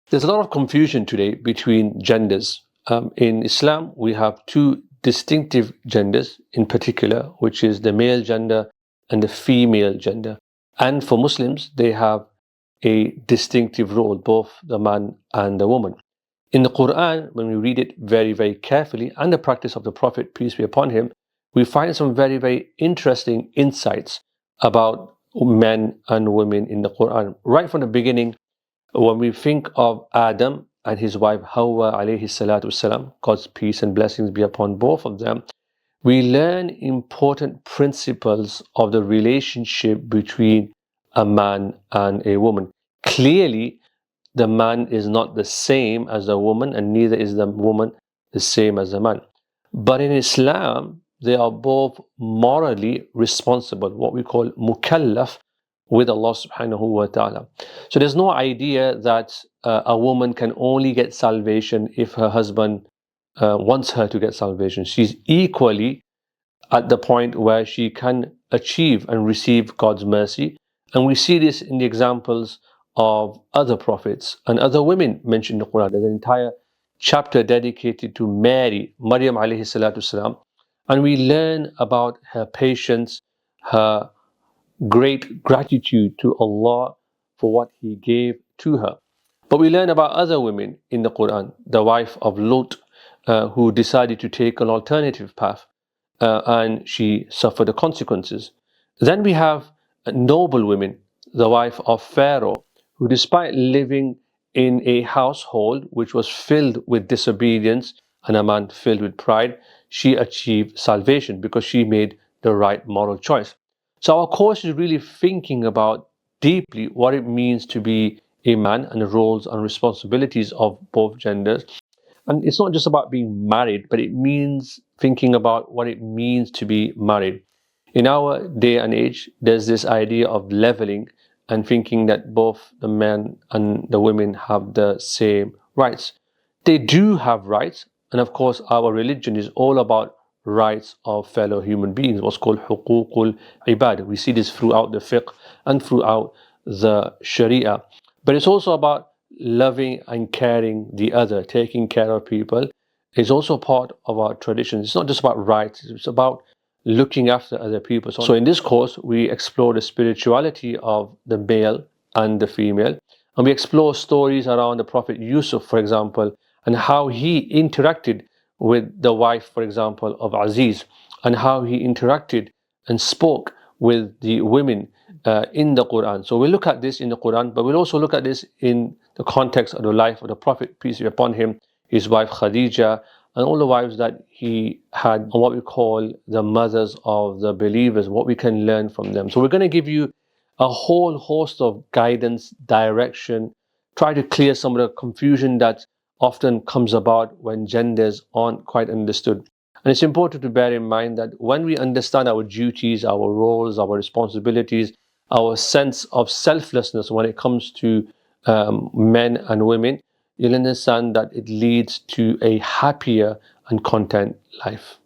There's a lot of confusion today between genders. In Islam, we have two distinctive genders in particular, which is the male gender and the female gender. And for Muslims, they have a distinctive role, both the man and the woman. In the Quran, when we read it very, very carefully, and the practice of the Prophet, peace be upon him, we find some very, very interesting insights about men and women in the Quran. Right from the beginning, when we think of Adam and his wife Hawa alayhi salatu wasalam, God's peace and blessings be upon both of them, we learn important principles of the relationship between a man and a woman. Clearly, the man is not the same as the woman, and neither is the woman the same as the man. But in Islam, they are both morally responsible, what we call mukallaf, with Allah subhanahu wa ta'ala. So there's no idea that a woman can only get salvation if her husband wants her to get salvation. She's equally at the point where she can achieve and receive God's mercy. And we see this in the examples of other prophets and other women mentioned in the Quran. There's an entire chapter dedicated to Maryam alayhi salatu salam. And we learn about her patience, her great gratitude to Allah for what He gave to her. But we learn about other women in the Quran, the wife of Lot, who decided to take an alternative path, and she suffered the consequences. Then we have noble women, the wife of Pharaoh, who despite living in a household which was filled with disobedience and a man filled with pride, she achieved salvation because she made the right moral choice. So our course is really thinking about deeply what it means to be a man and the roles and responsibilities of both genders. And it's not just about being married, but it means thinking about what it means to be married. In our day and age, there's this idea of leveling and thinking that both the men and the women have the same rights. They do have rights, and of course, our religion is all about rights of fellow human beings, what's called huququl ibad. We see this throughout the fiqh and throughout the sharia. But it's also about loving and caring the other, taking care of people is also part of our tradition. It's not just about rights, it's about looking after other people. So in this course, we explore the spirituality of the male and the female, and we explore stories around the Prophet Yusuf, for example, and how he interacted with the wife, for example, of Aziz, and how he interacted and spoke with the women in the Quran. So we'll look at this in the Quran, but we'll also look at this in the context of the life of the Prophet, peace be upon him, his wife Khadija, and all the wives that he had, and what we call the mothers of the believers, what we can learn from them. So we're going to give you a whole host of guidance, direction, try to clear some of the confusion that often comes about when genders aren't quite understood. And it's important to bear in mind that when we understand our duties, our roles, our responsibilities, our sense of selflessness when it comes to men and women, you'll understand that it leads to a happier and content life.